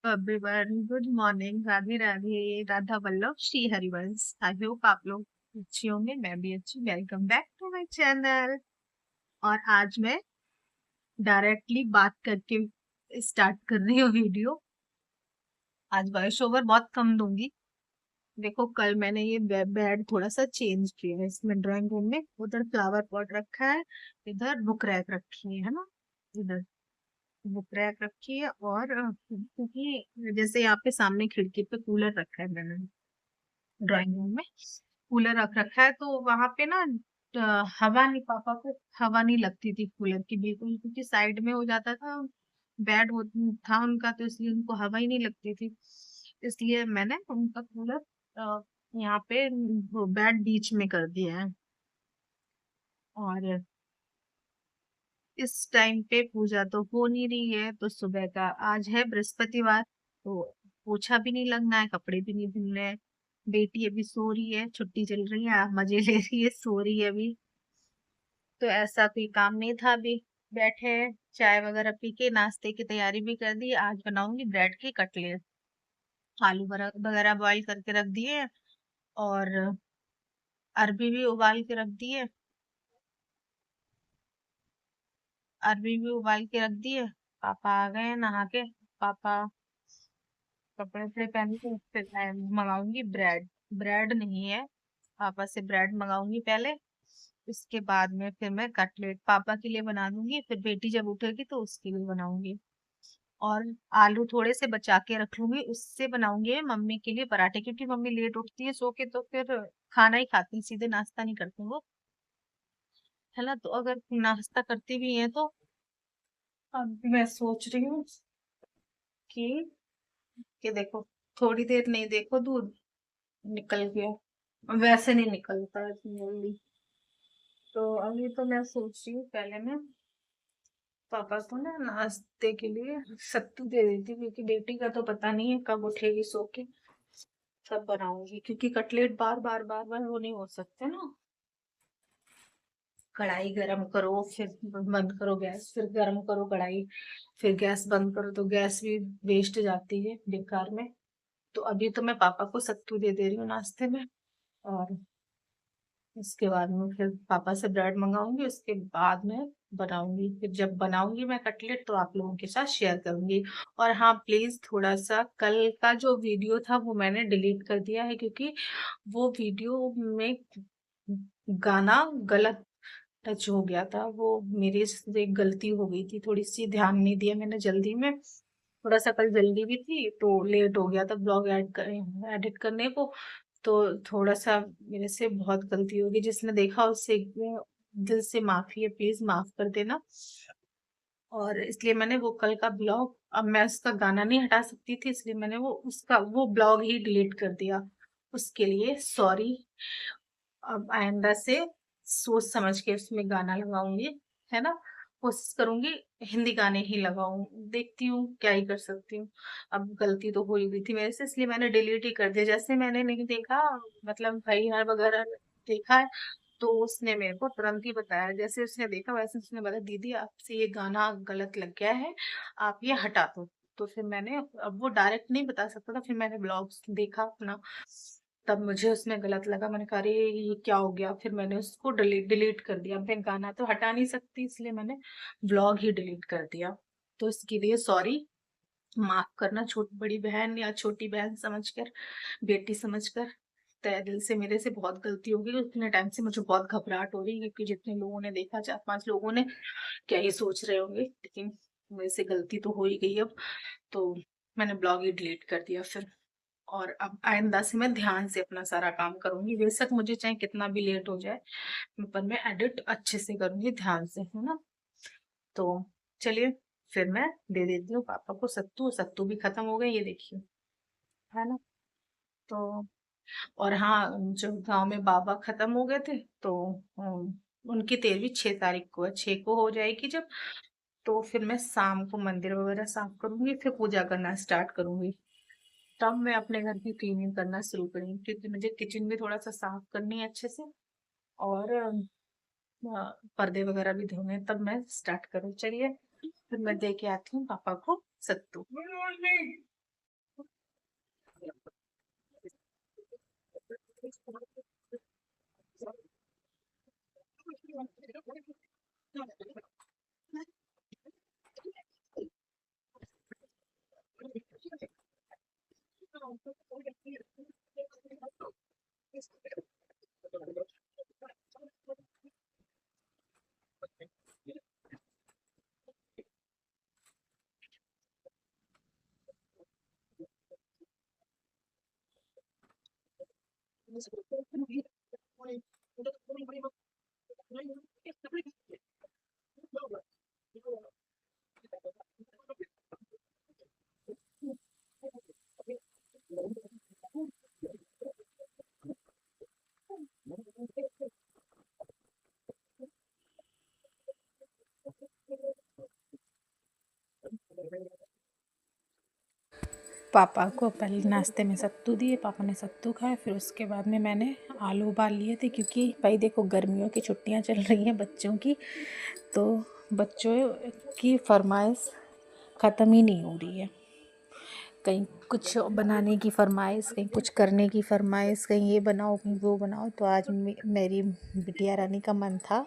Everyone, good morning. Radhe Radhe. Radha Vallabh Shri Harivansh. I hope आप लोग अच्छे होंगे। मैं भी अच्छी। Welcome back to my channel. और आज मैं डायरेक्टली बात करके स्टार्ट कर रही हूँ वीडियो। आज वॉइस ओवर बहुत कम दूंगी। देखो, कल मैंने ये बेड थोड़ा सा चेंज किया है। इसमें ड्राइंग रूम में उधर फ्लावर पॉट रखा है, इधर बुक रैक रखी है ना। इधर बुक रैक रखी है। और क्योंकि जैसे यहाँ पे सामने खिड़की पे कूलर रखा है मैंने, ड्राइंग रूम में कूलर रख रखा है, तो वहां पे ना हवा नहीं, पापा को हवा नहीं लगती थी कूलर की बिल्कुल, क्योंकि साइड में हो जाता था, बेड था उनका, तो इसलिए उनको हवा ही नहीं लगती थी। इसलिए मैंने उनका कूलर यहाँ पे बेड बीच में कर दिया है। और इस टाइम पे पूजा तो हो नहीं रही है, तो सुबह का आज है बृहस्पतिवार, तो पोछा भी नहीं लगना है, कपड़े भी नहीं धुलने हैं। बेटी अभी सो रही है, छुट्टी चल रही है, मजे ले रही है, सो रही है अभी। तो ऐसा कोई काम नहीं था अभी। बैठे हैं, चाय वगैरह पी के नाश्ते की तैयारी भी कर दी। आज बनाऊंगी ब्रेड के कटलेट। आलू वगैरह बॉईल करके रख दिए, और अरबी भी उबाल के रख दिए। अरबी भी उबाल के रख दिए। पापा आ गए हैं नहा के। पापा कपड़े वपड़े पहन के फिर मैं मंगाऊंगी ब्रेड। ब्रेड नहीं है, पापा से ब्रेड मंगाऊंगी पहले। इसके बाद में फिर मैं कटलेट पापा के लिए बना दूंगी, फिर बेटी जब उठेगी तो उसके लिए बनाऊंगी। और आलू थोड़े से बचा के रख लूंगी, उससे बनाऊंगी मैं मम्मी के लिए पराठे, क्योंकि मम्मी लेट उठती है सो के, तो फिर खाना ही खाती है, सीधे नाश्ता नहीं करते वो, है ना। तो अगर नाश्ता करती भी है तो अब मैं सोच रही हूँ कि देखो, थोड़ी देर नहीं, देखो दूध निकल गया, वैसे नहीं निकलता है इतनी जल्दी। तो अभी तो मैं सोच रही हूँ पहले मैं पापा को ना नाश्ते के लिए सत्तू दे देती हूँ, क्योंकि बेटी का तो पता नहीं है कब उठेगी सो के। सब बनाऊंगी, क्योंकि कटलेट बार बार बार बार वो नहीं हो सकते ना। कढ़ाई गरम करो, फिर बंद करो गैस, फिर गरम करो कढ़ाई, फिर गैस बंद करो, तो गैस भी वेस्ट जाती है बेकार में। तो अभी तो मैं पापा को सत्तू दे दे रही हूँ नाश्ते में। और इसके बाद में फिर पापा से ब्रेड मंगाऊंगी, उसके बाद में बनाऊंगी। फिर जब बनाऊंगी मैं कटलेट तो आप लोगों के साथ शेयर करूंगी। और हाँ, प्लीज थोड़ा सा कल का जो वीडियो था वो मैंने डिलीट कर दिया है, क्योंकि वो वीडियो में गाना गलत टच हो गया था। वो मेरे से एक गलती हो गई थी, थोड़ी सी ध्यान नहीं दिया मैंने जल्दी में। थोड़ा सा कल जल्दी भी थी, तो लेट हो गया था ब्लॉग एडिट करने को। तो थोड़ा सा मेरे से बहुत गलती होगी, जिसने देखा उससे दिल से माफी है, प्लीज माफ कर देना। और इसलिए मैंने वो कल का ब्लॉग, अब मैं उसका गाना नहीं हटा सकती थी, इसलिए मैंने वो ब्लॉग ही डिलीट कर दिया। उसके लिए सॉरी। अब आइंदा से सोच समझ के उसमें गाना लगाऊंगी, है ना। कोशिश करूंगी हिंदी गाने ही लगाऊं, देखती हूँ क्या ही कर सकती हूँ। अब गलती तो हो ही गई थी मेरे से, इसलिए मैंने डिलीट ही कर दिया। जैसे मैंने नहीं देखा, मतलब भाई यार वगैरह देखा है, तो उसने मेरे को तुरंत ही बताया। जैसे उसने देखा वैसे उसने बताया, दीदी आपसे ये गाना गलत लग गया है, आप ये हटा दो। तो फिर मैंने, अब वो डायरेक्ट नहीं बता सकता था, फिर मैंने ब्लॉग्स देखा अपना, तब मुझे उसमें गलत लगा। मैंने कहा अरे ये क्या हो गया, फिर मैंने उसको डिलीट कर दिया। मैं गाना तो हटा नहीं सकती, इसलिए मैंने ब्लॉग ही डिलीट कर दिया। तो इसके लिए सॉरी, माफ करना, छोटी बड़ी बहन या छोटी बहन समझकर, बेटी समझकर। तहे दिल से मेरे से बहुत गलती हो गई। उतने टाइम से मुझे बहुत घबराहट हो रही है, क्योंकि जितने लोगों ने देखा, 4-5 लोगों ने, क्या ही सोच रहे होंगे, लेकिन मेरे से गलती तो हो ही गई अब। तो मैंने ब्लॉग ही डिलीट कर दिया फिर। और अब आइंदा से मैं ध्यान से अपना सारा काम करूंगी, बेशक मुझे चाहे कितना भी लेट हो जाए, पर मैं एडिट अच्छे से करूंगी, ध्यान से, है ना। तो चलिए, फिर मैं दे देती हूँ पापा को सत्तू। सत्तू भी खत्म हो गए, ये देखिए, है ना। तो और हाँ, जो गांव में बाबा खत्म हो गए थे, तो उनकी 13वीं 6 तारीख को है, 6 को हो जाएगी जब। तो फिर मैं शाम को मंदिर वगैरह साफ करूंगी, फिर पूजा करना स्टार्ट करूंगी। तब मैं अपने घर की क्लीनिंग करना शुरू करूंगी, क्योंकि मुझे किचन भी थोड़ा सा साफ करनी है अच्छे से। और पर्दे वगैरह भी धोने हैं, तब मैं स्टार्ट करूँ। चलिए, फिर मैं दे के आती हूँ पापा को सत्तू। पापा को पहले नाश्ते में सत्तू दिए, पापा ने सत्तू खाए, फिर उसके बाद में मैंने आलू उबाल लिए थे, क्योंकि भाई देखो गर्मियों की छुट्टियां चल रही हैं बच्चों की, तो बच्चों की फरमाइश ख़त्म ही नहीं हो रही है। कहीं कुछ बनाने की फरमाइश, कहीं कुछ करने की फरमाइश, कहीं ये बनाओ कहीं वो बनाओ। तो आज मेरी बिटिया रानी का मन था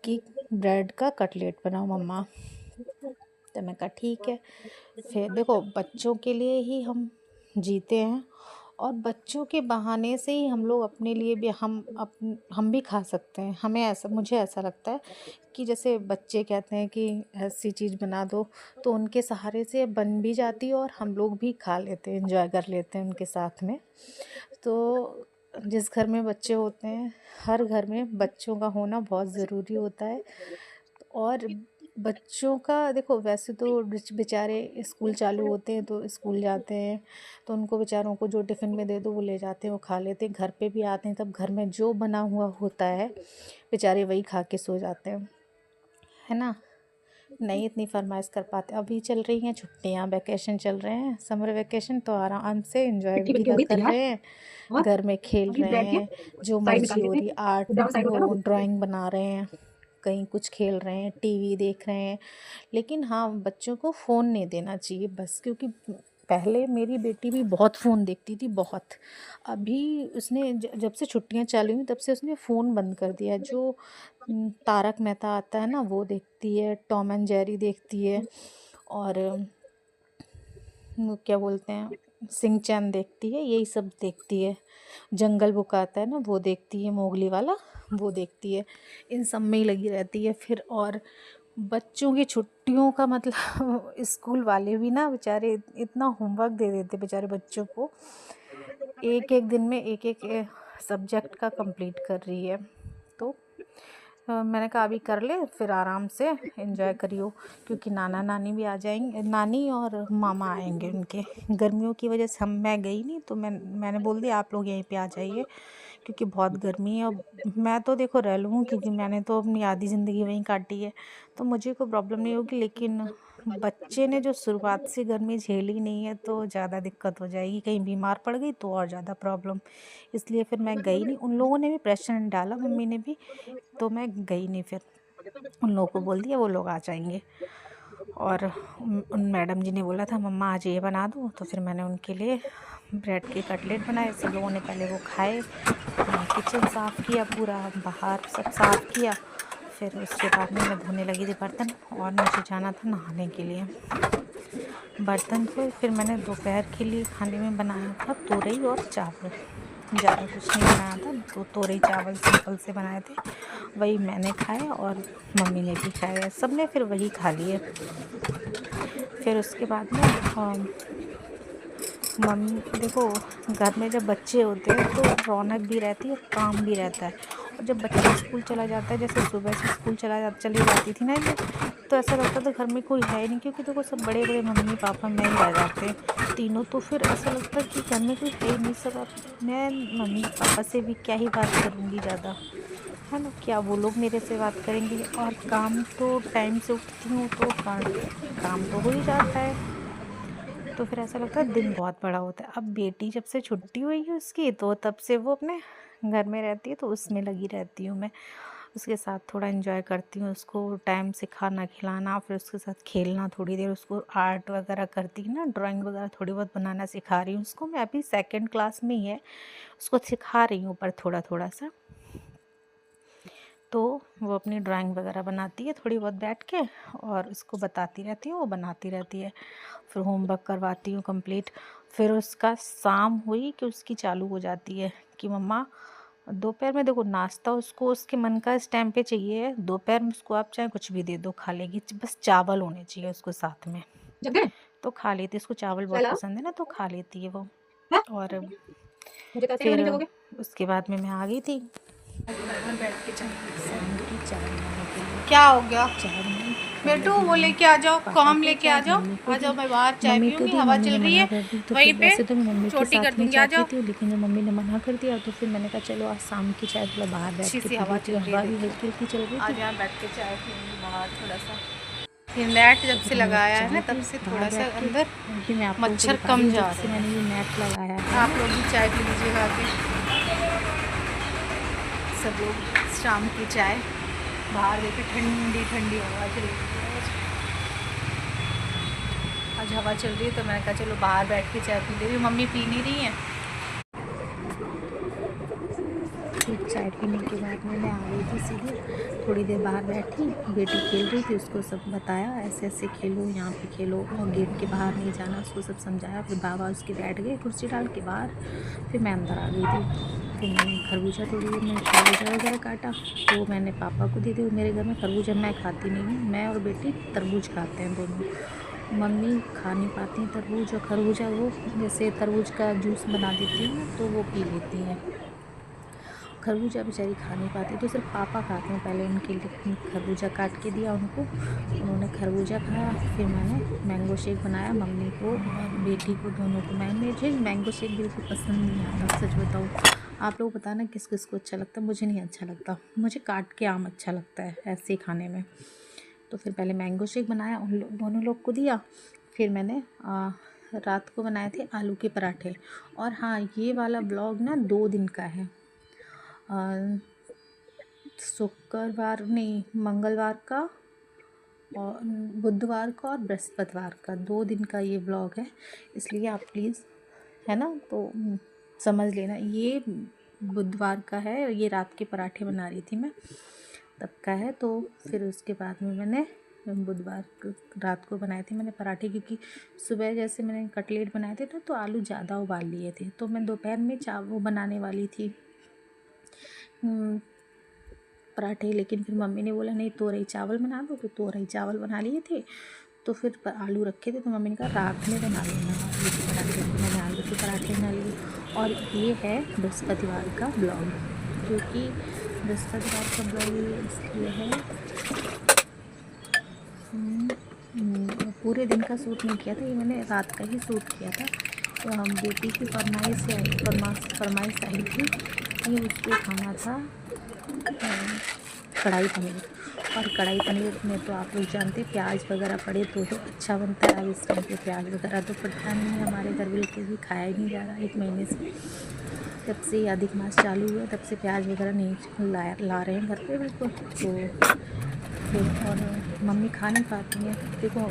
कि ब्रेड का कटलेट बनाओ मम्मा। तो मैं कहा ठीक है। फिर देखो बच्चों के लिए ही हम जीते हैं, और बच्चों के बहाने से ही हम लोग अपने लिए भी हम भी खा सकते हैं। हमें ऐसा, मुझे ऐसा लगता है कि जैसे बच्चे कहते हैं कि ऐसी चीज़ बना दो, तो उनके सहारे से बन भी जाती है और हम लोग भी खा लेते हैं, एंजॉय कर लेते हैं उनके साथ में। तो जिस घर में बच्चे होते हैं, हर घर में बच्चों का होना बहुत ज़रूरी होता है। और बच्चों का देखो, वैसे तो बेचारे स्कूल चालू होते हैं तो स्कूल जाते हैं, तो उनको बेचारों को जो टिफ़िन में दे दो वो ले जाते हैं, वो खा लेते हैं। घर पे भी आते हैं तब घर में जो बना हुआ होता है बेचारे वही खा के सो जाते हैं, है ना। नहीं इतनी फरमाइश कर पाते। अभी चल रही हैं छुट्टियां, वैकेशन चल रहे हैं, समर वैकेशन, तो आराम से एंजॉय किया कर रहे हैं, घर में खेल रहे हैं, जो मर्जी हो रही, आर्ट वो ड्राइंग बना रहे हैं, कहीं कुछ खेल रहे हैं, टीवी देख रहे हैं। लेकिन हाँ, बच्चों को फ़ोन नहीं देना चाहिए बस, क्योंकि पहले मेरी बेटी भी बहुत फ़ोन देखती थी, बहुत। अभी उसने जब से छुट्टियां चालू हुई तब से उसने फ़ोन बंद कर दिया। जो तारक मेहता आता है ना वो देखती है, टॉम एंड जेरी देखती है, और वो क्या बोलते हैं, सिंह चैन देखती है, यही सब देखती है। जंगल बुक आता है ना वो देखती है, मोगली वाला वो देखती है, इन सब में ही लगी रहती है। फिर और बच्चों की छुट्टियों का मतलब स्कूल वाले भी ना बेचारे इतना होमवर्क दे देते बेचारे बच्चों को, एक एक दिन में एक एक सब्जेक्ट का कंप्लीट कर रही है। तो मैंने कहा अभी कर ले, फिर आराम से एंजॉय करियो, क्योंकि नाना नानी भी आ जाएंगे, नानी और मामा आएंगे उनके। गर्मियों की वजह से मैं गई नहीं, तो मैंने बोल दिया आप लोग यहीं पे आ जाइए, क्योंकि बहुत गर्मी है। अब मैं तो देखो रह लूँगी, क्योंकि मैंने तो अपनी आधी ज़िंदगी वहीं काटी है, तो मुझे कोई प्रॉब्लम नहीं होगी। लेकिन बच्चे ने जो शुरुआत से गर्मी झेली नहीं है तो ज़्यादा दिक्कत हो जाएगी, कहीं बीमार पड़ गई तो और ज़्यादा प्रॉब्लम। इसलिए फिर मैं गई नहीं, उन लोगों ने भी प्रेशर नहीं डाला, मम्मी ने भी, तो मैं गई नहीं। फिर उन लोगों को बोल दिया वो लोग आ जाएंगे। और उन मैडम जी ने बोला था मम्मा आज ये बना दो, तो फिर मैंने उनके लिए ब्रेड के कटलेट बनाए। सब लोगों ने पहले वो खाए, किचन साफ़ किया, पूरा बाहर सब साफ़ किया। फिर उसके बाद में मैं धोने लगी थी बर्तन, और मुझे जाना था नहाने के लिए। बर्तन धोए, फिर मैंने दोपहर के लिए खाने में बनाया था तोरई और चावल, ज़्यादा कुछ नहीं बनाया था, तो तोरई चावल सिंपल से बनाए थे, वही मैंने खाया और मम्मी ने भी खाया, सब ने फिर वही खा लिए। फिर उसके बाद में मम्मी देखो, घर में जब बच्चे होते हैं तो रौनक भी रहती है और काम भी रहता है। और जब बच्चा स्कूल चला जाता है, जैसे सुबह से स्कूल चली जाती थी ना मैं, तो ऐसा लगता था घर में कोई है ही नहीं, क्योंकि देखो सब बड़े बड़े मम्मी पापा मैं ही रह जाते हैं तीनों, तो फिर ऐसा लगता है कि घर में कोई है ही नहीं। सब अब मैं मम्मी पापा से भी क्या ही बात करूँगी ज़्यादा, है ना, क्या वो लोग मेरे से बात करेंगे। और काम तो टाइम से उठती हूँ तो काम तो हो ही जाता है, तो फिर ऐसा लगता है दिन बहुत बड़ा होता है। अब बेटी जब से छुट्टी हुई है उसकी, तो तब से वो अपने घर में रहती है, तो उसमें लगी रहती हूँ मैं, उसके साथ थोड़ा एंजॉय करती हूँ, उसको टाइम से खाना खिलाना, फिर उसके साथ खेलना थोड़ी देर, उसको आर्ट वगैरह करती है ना, ड्राइंग वगैरह थोड़ी बहुत बनाना सिखा रही हूँ उसको मैं। अभी 2nd क्लास में ही है, उसको सिखा रही हूँ पर थोड़ा थोड़ा सा। तो वो अपनी ड्राइंग वगैरह बनाती है थोड़ी बहुत बैठ के, और उसको बताती रहती हूँ, वो बनाती रहती है। फिर होमवर्क करवाती हूँ कंप्लीट। फिर उसका शाम हुई कि उसकी चालू हो जाती है कि मम्मा दोपहर में देखो नाश्ता उसको उसके मन का इस टाइम पे चाहिए, दोपहर में उसको आप चाहे कुछ भी दे दो खा लेगी, बस चावल होने चाहिए उसको साथ में, तो खा लेती है। उसको चावल बहुत पसंद है ना, तो खा लेती है वो। और मुझे कैसे फिर नहीं लगोगे? उसके बाद में मैं आ गई थी बाहर बैठ के चाय शाम की चाय बनाने के लिए। क्या हो गया चाय बनाई बेटू? पहले दी वो मैंने लेके आ जाओ, पापा कॉम को लेके आ चाय, जाओ। मम्मी को आ दी। जाओ, मैं बाहर चाय मम्मी को पीऊंगी, दी, हवा मम्मी चल ने रही मना है कर दी। तो वहीं फिर पे। वैसे तो मैं मम्मी के चोटी कर साथ में दूंगी, आ चाय जाओ। पीती हूँ, लेकिन जब मम्मी ने मना कर दिया तो फिर मैंने कहा चलो आज शाम की चाय थोड़ा बाहर बैठ अच्छी के सी पी हवा लेती चल हूँ। रही है, हवा भी देखो। हल्की हल्की चल रही थी। आज यहाँ बैठ के चाय पीऊंगी बाहर थोड़ा सा। ये नेट तो जब फिर से हम लोग लगाया है चाय ना, तब पी से बाहर थोड़ा सा बैठ के। अंदर ये मैं आप लोगों को मच्छर दिखा रही कम हूँ जा जब से रहे मैंने हैं। ये नेट लगाया है आप ना। लोग भी चाय पी लीजिएगा आके। सब लोग शाम की चाय बाहर देखे, ठंडी ठंडी हवा चल रही है। आज हवा चल रही है तो मैंने कहा चलो बाहर बैठ के चाय पी ले रही हूँ। मम्मी पी नहीं रही हैं। फिर चाय पीने के बाद में मैं आ गई थी सीधे। थोड़ी देर बाहर बैठी, बेटी खेल रही थी, उसको सब बताया ऐसे ऐसे खेलो, यहाँ पे खेलो और गेट के बाहर नहीं जाना, उसको सब समझाया। फिर बाबा उसके बैठ गए कुर्सी डाल के बाहर। फिर मैं अंदर आ गई थी। फिर मैंने खरबूजा, थोड़ी देर में खरबूजा वगैरह काटा, तो मैंने पापा को दे दिया। मेरे घर में खरबूजा मैं खाती नहीं हूँ, मैं और बेटी तरबूज खाते हैं दोनों। मम्मी खा नहीं पाती हैं तरबूज और खरबूजा। वो जैसे तरबूज का जूस बना देती हूँ ना तो वो पी लेती हैं, खरबूजा बेचारी खा नहीं पाती, तो सिर्फ पापा खाते हैं। पहले उनके लिए खरबूजा काट के दिया उनको, उन्होंने खरबूजा खाया। फिर मैंने मैंगो शेक बनाया मम्मी को और बेटी को, दोनों को। मुझे मैंगो शेक बिल्कुल पसंद नहीं आता, सच बताऊँ। आप लोग बताना किस किस को अच्छा लगता है, मुझे नहीं अच्छा लगता। मुझे काट के आम अच्छा लगता है ऐसे ही खाने में। तो फिर पहले मैंगो शेक बनाया, दोनों लोग को दिया। फिर मैंने रात को बनाए थे आलू के पराठे। और हाँ, ये वाला ब्लॉग ना 2 दिन का है। शुक्रवार नहीं, मंगलवार का और बुधवार का और बृहस्पतिवार का, 2 दिन का ये ब्लॉग है। इसलिए आप प्लीज़, है ना, तो समझ लेना। ये बुधवार का है, ये रात के पराठे बना रही थी मैं, तब का है। तो फिर उसके बाद में मैंने बुधवार रात को बनाए थे मैंने पराठे, क्योंकि सुबह जैसे मैंने कटलेट बनाए थे तो आलू ज़्यादा उबाल लिए थे, तो मैं दोपहर में वो बनाने वाली थी पराठे। लेकिन फिर मम्मी ने बोला नहीं, तोरई चावल बना दो, तो तोरई चावल बना लिए थे। तो फिर आलू रखे थे तो मम्मी ने कहा रात में बना लेना आलू के पराठे, तो मैंने आलू के पराठे बना लिए। और ये है बृहस्पतिवार का ब्लॉग, क्योंकि बृहस्पतिवार का ब्लॉग इसलिए है, पूरे दिन का शूट नहीं किया था, ये मैंने रात का ही शूट किया था। तो हम बेटी की फरमाइश आई थी कि उसको खाना था कढ़ाई पनीर। और कढ़ाई पनीर में तो आप लोग जानते हैं प्याज वगैरह पड़े तो ही अच्छा बनता है। अब इस टाइम पे प्याज वगैरह तो पड़ता नहीं है हमारे घर, बिल्कुल भी खाया ही नहीं जा रहा 1 महीने से। जब से ये अधिक मास चालू हुआ तब से प्याज वगैरह नहीं ला रहे हैं घर पे बिल्कुल। तो फिर और मम्मी खा नहीं पाती हैं। देखो,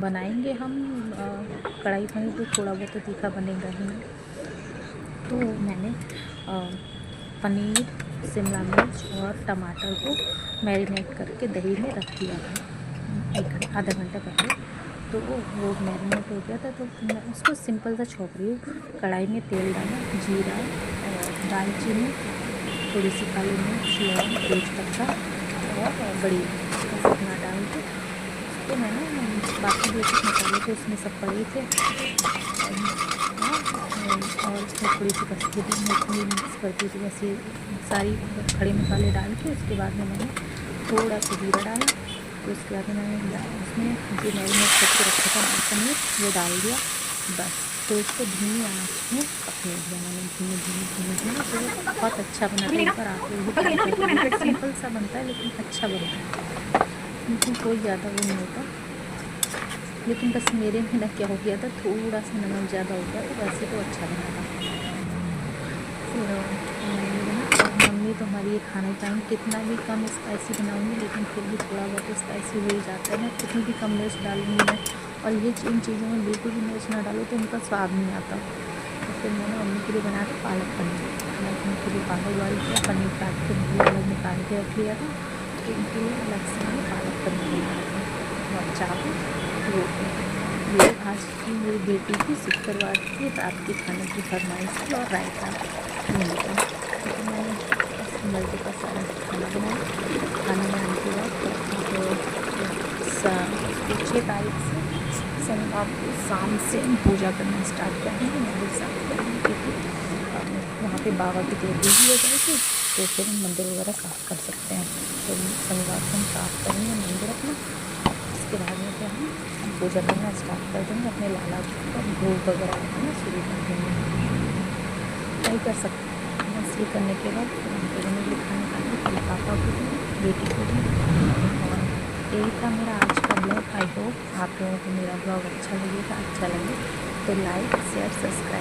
बनाएंगे हम कढ़ाई पनीर तो थोड़ा बहुत तो तीखा बनेगा ही। तो मैंने पनीर, शिमला मिर्च और टमाटर को मैरिनेट करके दही में रख दिया था आधा घंटा पहले। तो वो मैरिनेट हो गया था, तो मैं उसको सिंपल सा छोंक रही हूँ। कढ़ाई में तेल डाला, जीरा और दालचीनी, थोड़ी सी काली मिर्च, लौंग, तेजपत्ता और बड़ी इलायची अपना डाल के उसको मैंने बाकी जो कुछ मसाले थे उसमें सब पड़े थे। और उसमें थोड़ी सी कस्तूरी मेथी मिक्स करती थी, बस ये सारी खड़े मसाले डाल के उसके बाद में मैंने थोड़ा सा जीरा डाला। तो उसके बाद में मैंने उसमें जो मैरिनेट करके रखा था पनीर वो डाल दिया बस। तो इसको धीमी आँच में पकने दिया मैंने, धीमे। तो बहुत अच्छा बना था। एक बार आप लोग भी ट्राई करके, सिंपल सा बनता है लेकिन अच्छा बनता है, लेकिन कोई ज़्यादा वो नहीं होता। लेकिन बस मेरे में ना क्या हो गया था, थोड़ा सा नमक ज़्यादा हो गया, तो वैसे तो अच्छा बना था। फिर मम्मी तो हमारी ये खाना टाइम कितना भी कम स्पाइसी बनाऊंगी लेकिन फिर भी थोड़ा बहुत स्पाइसी हो ही जाता है ना, कितनी भी कम मिर्च डालूंगी मैं। और ये इन चीज़ों में बिल्कुल भी मिर्च ना डालो तो उनका स्वाद नहीं आता। तो फिर मैंने मम्मी के लिए बनाया था पालक पनीर। मैंने उनके लिए पालक बॉइल किया, पनीर काट के अलग निकाल के रख लिया था। तो उनके लिए अलग से मैंने पालक पनीर बनाया था और चावल, रोटी। ये आज की मेरी बेटी की शुक्रवार की रात के खाने की फरमाइश थी, और रायता मिलता। तो मैंने बस मर्जी का सारा खाना बनाया। खाना बनाने के बाद 6 तारीख से शनिवार को शाम से हम पूजा करना स्टार्ट करेंगे मंदिर साफ करेंगे, क्योंकि वहाँ पे बाबा की देवी भी हो जाएगी, तो फिर हम मंदिर वगैरह साफ़ कर सकते हैं। तो शनिवार को हम साफ़ करेंगे मंदिर अपना, इसके बाद में क्या हम पूजा करना स्टार्ट कर देंगे, अपने लाला जी को भोग वगैरह रखना शुरू कर देंगे। वही कर सकते हैं। बस ये करने के बाद फिर हम करेंगे दिखाने का पहले पापा को भी, बेटी को भी। और यही था मेरा आज का ब्लॉग। आई होप आप लोगों को मेरा ब्लॉग अच्छा लगेगा। अच्छा लगे तो लाइक शेयर सब्सक्राइब